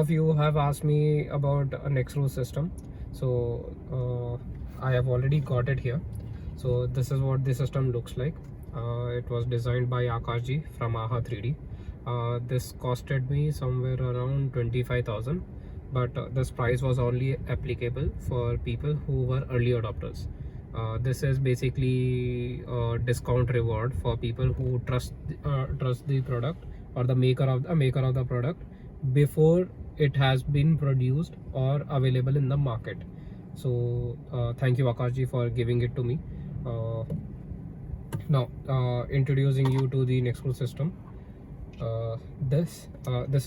of you have asked me about a Nexcruise system, so I have already got it here. So this is what the system looks like. It was designed by Akash from AHA 3D. This costed me somewhere around 25,000, but this price was only applicable for people who were early adopters. This is basically a discount reward for people who trust the product or the maker of the product before it has been produced or available in the market. So thank you Akash for giving it to me. Now introducing you to the Nexcruise system. This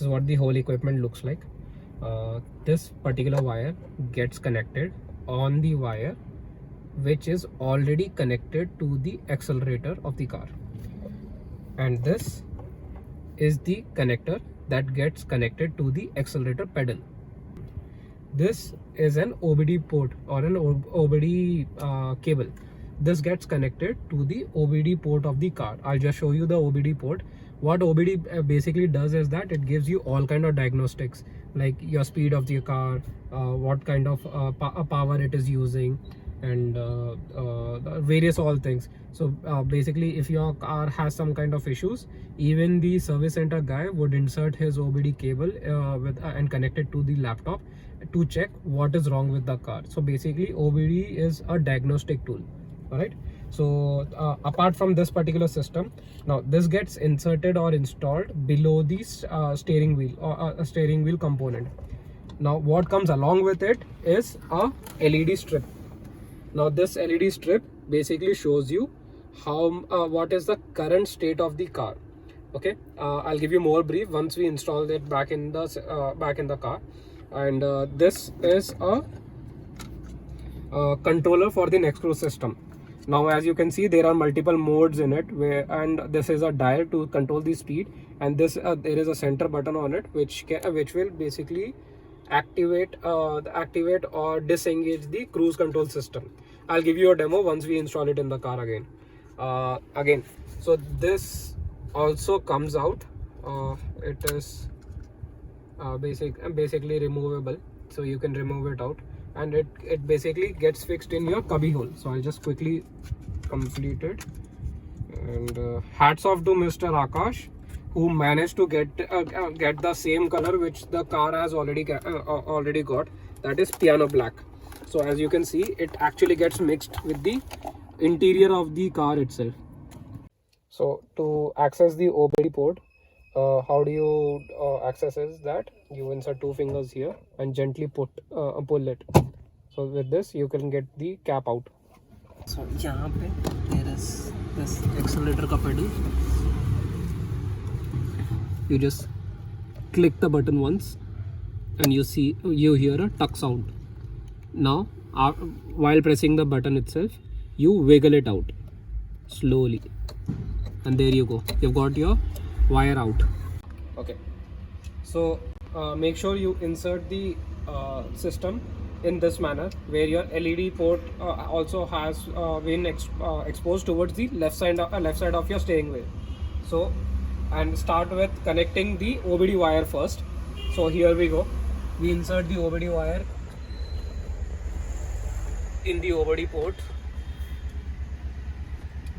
is what the whole equipment looks like. This particular wire gets connected on the wire which is already connected to the accelerator of the car, and this is the connector that gets connected to the accelerator pedal. This is an OBD port or an OBD cable. This gets connected to the OBD port of the car. I'll just show you the OBD port. What OBD basically does is that it gives you all kind of diagnostics, like your speed of the car, what kind of power it is using, and various all things. So basically if your car has some kind of issues, even the service center guy would insert his OBD cable and connect it to the laptop to check what is wrong with the car. So basically OBD is a diagnostic tool. All right, so apart from this particular system, now this gets inserted or installed below the steering wheel or a steering wheel component. Now what comes along with it is a LED strip. Now this LED strip basically shows you how what is the current state of the car. Okay, I'll give you more brief once we install it back in the car. And this is a controller for the Nexcruise system. Now as you can see, there are multiple modes in it, and this is a dial to control the speed, and this there is a center button on it which will basically activate or disengage the cruise control system. I'll give you a demo once we install it in the car again. So this also comes out. It is basically removable, so you can remove it out, and it basically gets fixed in your cubby hole. So I'll just quickly complete it. And hats off to Mr. Akash, who managed to get the same color which the car has already got, that is piano black. So as you can see, it actually gets mixed with the interior of the car itself. So to access the OBD port, how do you access is that you insert two fingers here and gently pull it. So with this you can get the cap out. So यहाँ पे there is this accelerator का pedal. You just click the button once and you hear a tuck sound. Now while pressing the button itself, you wiggle it out slowly, and there you go, you've got your wire out. Okay, so make sure you insert the system in this manner, where your LED port also has been exposed towards the left side of your steering wheel. So, and start with connecting the OBD wire first. So here we go, we insert the OBD wire in the OBD port,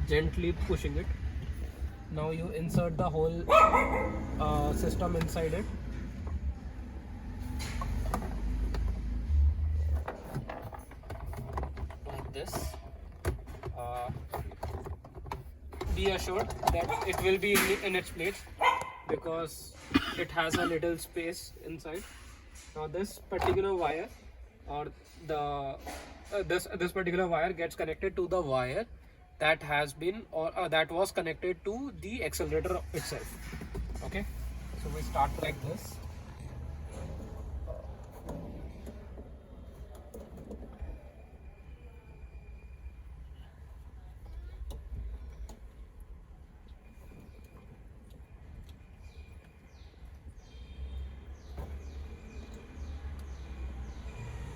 gently pushing it. Now you insert the whole system inside it. Like this. Be assured that it will be in its place, because it has a little space inside. Now this particular wire, or this particular wire gets connected to the wire that has been that was connected to the accelerator itself. Okay, so we start like this.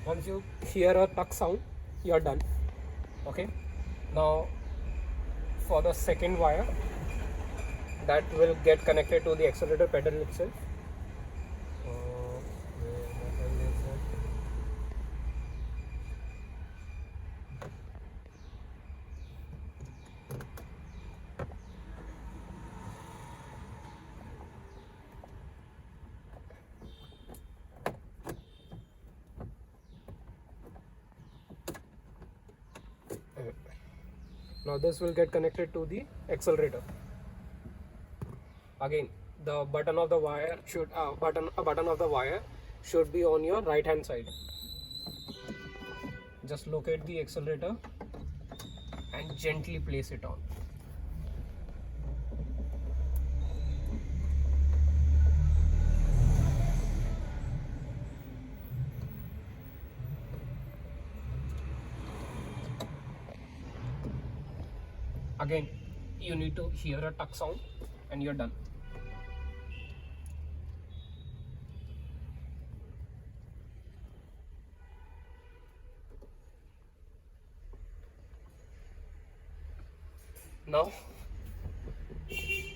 Once you hear a tuck sound, you're done. Okay, now for the second wire, that will get connected to the accelerator pedal itself. Now this will get connected to the accelerator. Again, the button of the wire should button of the wire should be on your right hand side. Just locate the accelerator and gently place it on. Again, you need to hear a tuck sound and you're done. Now,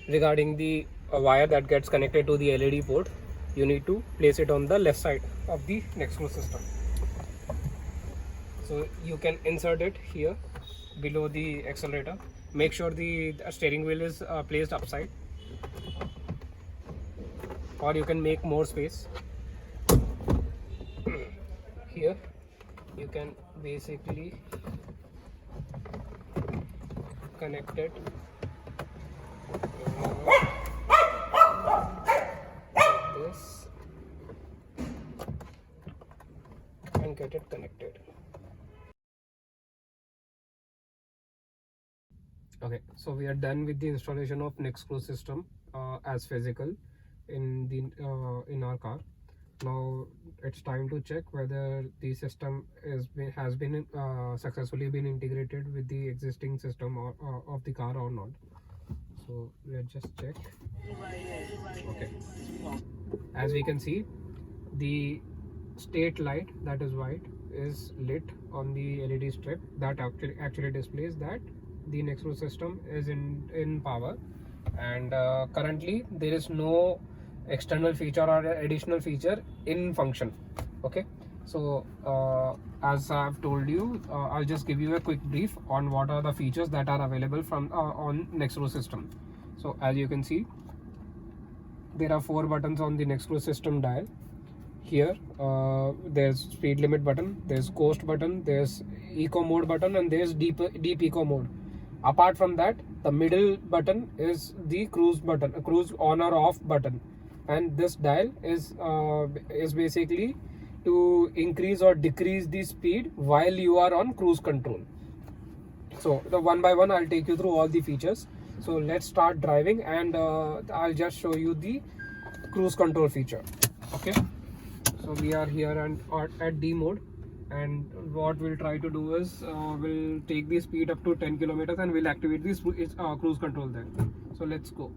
regarding the wire that gets connected to the LED port, you need to place it on the left side of the Nexcruise system. So you can insert it here below the accelerator. Make sure the steering wheel is placed upside, or you can make more space. Here you can basically connect it like this and get it connected. Okay, so we are done with the installation of Nexcruise system as physical in the in our car. Now it's time to check whether the system has been successfully been integrated with the existing system of the car or not. So let's just check. Okay, as we can see, the state light that is white is lit on the LED strip that actually displays that the Nexcruise system is in power, and currently there is no external feature or additional feature in function. Okay, so as I've told you, I'll just give you a quick brief on what are the features that are available from on Nexcruise system. So as you can see, there are 4 buttons on the Nexcruise system dial. Here there's speed limit button, there's coast button, there's eco mode button, and there's deep eco mode. Apart from that, the middle button is the cruise button, a cruise on or off button, and this dial is basically to increase or decrease the speed while you are on cruise control. So the one by one I'll take you through all the features. So let's start driving, and I'll just show you the cruise control feature. Okay, so we are here and at D mode, and what we'll try to do is we'll take the speed up to 10 kilometers and we'll activate this cruise control then. So let's go.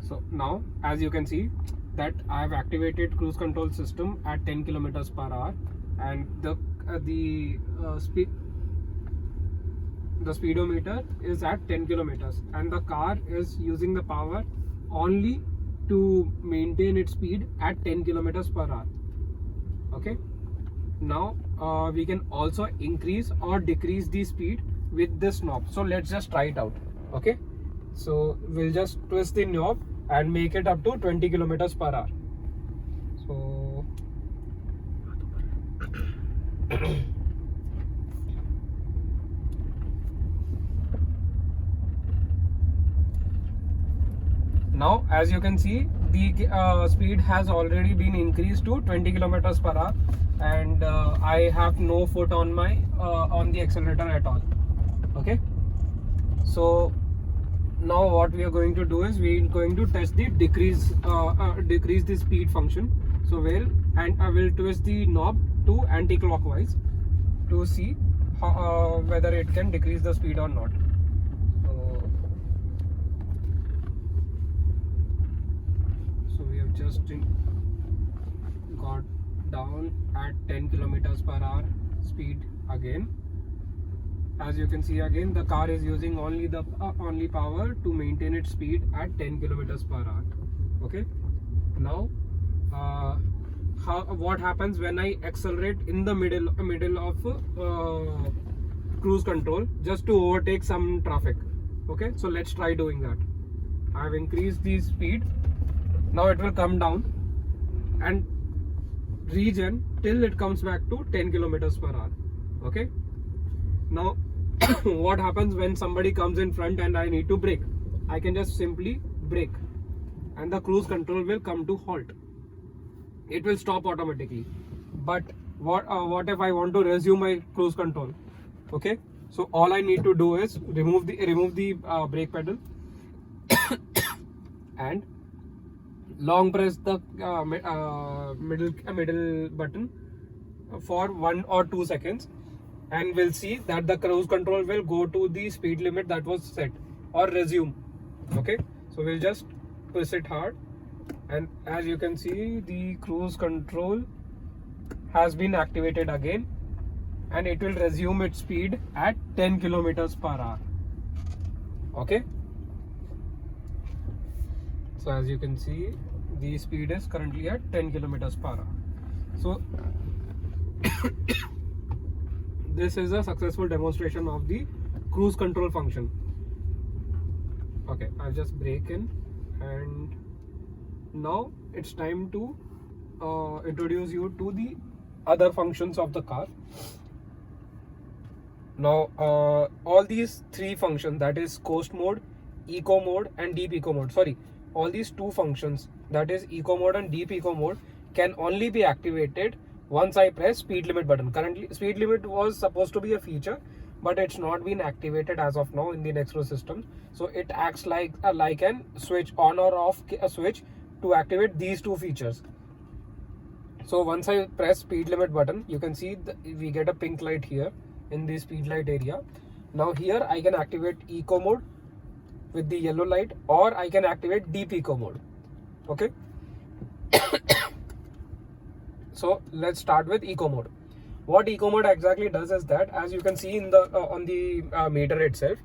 So now as you can see that I've activated cruise control system at 10 kilometers per hour, and the speedometer is at 10 kilometers, and the car is using the power only to maintain its speed at 10 kilometers per hour. Okay, now we can also increase or decrease the speed with this knob. So let's just try it out. Okay, so we'll just twist the knob and make it up to 20 kilometers per hour. So now as you can see, the speed has already been increased to 20 kilometers per hour, and I have no foot on my on the accelerator at all. Okay, so now what we are going to do is we are going to test the decrease the speed function. So I will twist the knob to anti-clockwise to see how, whether it can decrease the speed or not. So we have just got down at 10 kilometers per hour speed again. As you can see, again the car is using only the only power to maintain its speed at 10 kilometers per hour. Okay, now what happens when I accelerate in the middle of cruise control just to overtake some traffic. Okay, so let's try doing that. I have increased the speed. Now it will come down, and regen till it comes back to 10 kilometers per hour. Okay, now what happens when somebody comes in front and I need to brake? I can just simply brake and the cruise control will come to halt. It will stop automatically. But what if I want to resume my cruise control? Okay, so all I need to do is remove the brake pedal and long press the middle button for 1 or 2 seconds, and we'll see that the cruise control will go to the speed limit that was set or resume. Okay, so we'll just press it hard, and as you can see, the cruise control has been activated again, and it will resume its speed at 10 kilometers per hour. Okay, so as you can see, the speed is currently at 10 kilometers per hour. So this is a successful demonstration of the cruise control function. Okay, I'll just brake in, and now it's time to introduce you to the other functions of the car. Now all these three functions, that is coast mode, eco mode and deep eco mode, all these two functions, that is eco mode and deep eco mode, can only be activated once I press speed limit button. Currently speed limit was supposed to be a feature, but it's not been activated as of now in the Nexcruise system. So it acts like an switch, on or off a switch, to activate these two features. So once I press speed limit button, you can see we get a pink light here in the speed light area. Now here I can activate eco mode with the yellow light, or I can activate deep eco mode. Okay. So let's start with eco mode. What eco mode exactly does is that, as you can see in the on the meter itself,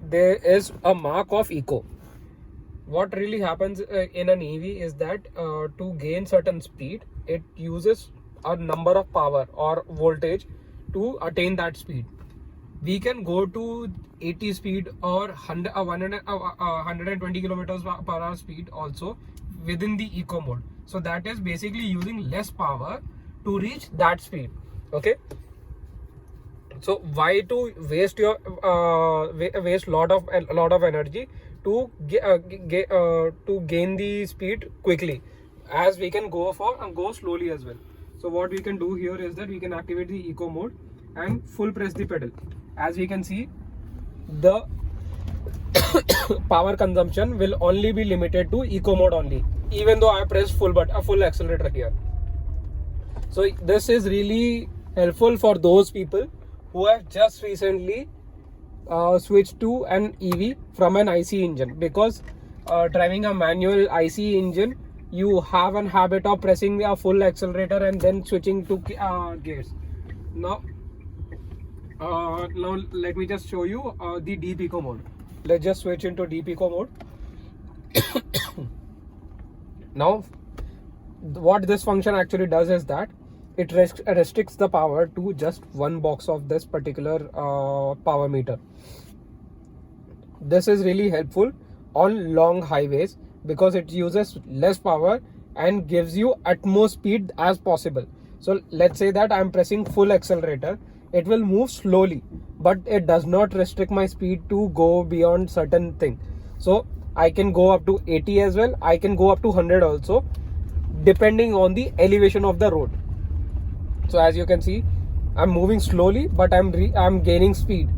there is a mark of eco. What really happens in an EV is that to gain certain speed, it uses a number of power or voltage to attain that speed. We can go to 80 speed or 120 kilometers per hour speed also within the eco mode. So that is basically using less power to reach that speed. Okay, so why to waste your waste lot of energy to gain the speed quickly, as we can go slowly as well. So what we can do here is that we can activate the eco mode and full press the pedal. As we can see, the power consumption will only be limited to eco mode only, even though I press full accelerator here. So this is really helpful for those people who have just recently switched to an EV from an IC engine, because driving a manual IC engine, you have a habit of pressing a full accelerator and then switching to gears. Now let me just show you the deep eco mode. Let's just switch into deep eco mode. Now what this function actually does is that it restricts the power to just one box of this particular power meter. This is really helpful on long highways because it uses less power and gives you utmost speed as possible. So let's say that I'm pressing full accelerator, it will move slowly, but it does not restrict my speed to go beyond certain thing. So I can go up to 80 as well, I can go up to 100 also, depending on the elevation of the road. So as you can see, I'm moving slowly, but I'm gaining speed.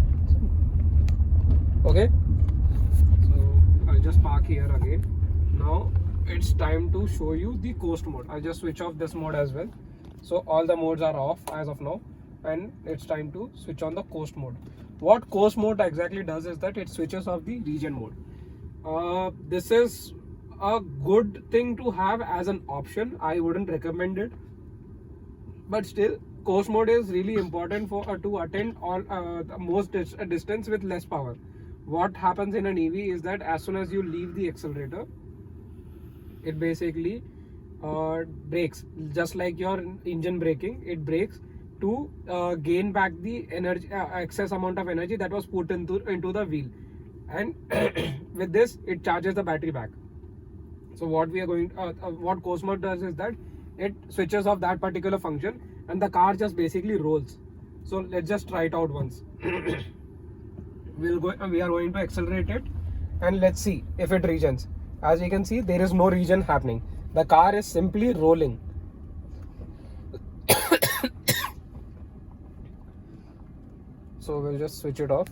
Okay, so I'll just park here again. Now it's time to show you the coast mode. I'll just switch off this mode as well. So all the modes are off as of now, and it's time to switch on the coast mode. What coast mode exactly does is that it switches off the regen mode. This is a good thing to have as an option. I wouldn't recommend it, but still, coast mode is really important for to attain all the most distance with less power. What happens in an EV is that as soon as you leave the accelerator, it basically brakes, just like your engine braking. It brakes to gain back the energy, excess amount of energy that was put into the wheel, and with this it charges the battery back. So what we are going, what course mode does is that it switches off that particular function and the car just basically rolls. So let's just try it out once. We are going to accelerate it and let's see if it regens. As you can see, there is no regen happening. The car is simply rolling. So we'll just switch it off.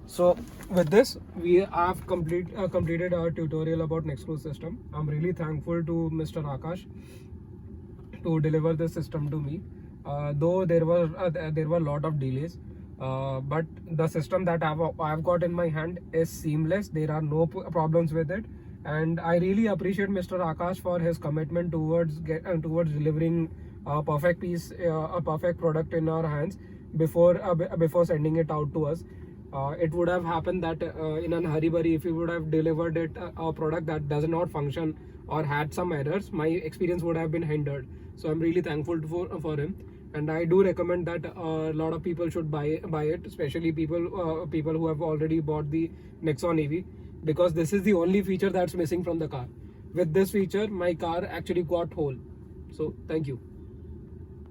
So with this, we have completed our tutorial about Nexcruise system. I'm really thankful to Mr. Akash to deliver this system to me. Though there were a lot of delays, but the system that I've got in my hand is seamless. There are no problems with it, and I really appreciate Mr. Akash for his commitment towards delivering a perfect piece, a perfect product in our hands before sending it out to us. It would have happened that in a hurry if you would have delivered it a product that does not function or had some errors, my experience would have been hindered. So I'm really thankful for him, and I do recommend that a lot of people should buy it, especially people who have already bought the Nexon Ev, because this is the only feature that's missing from the car. With this feature, my car actually got whole. So thank you.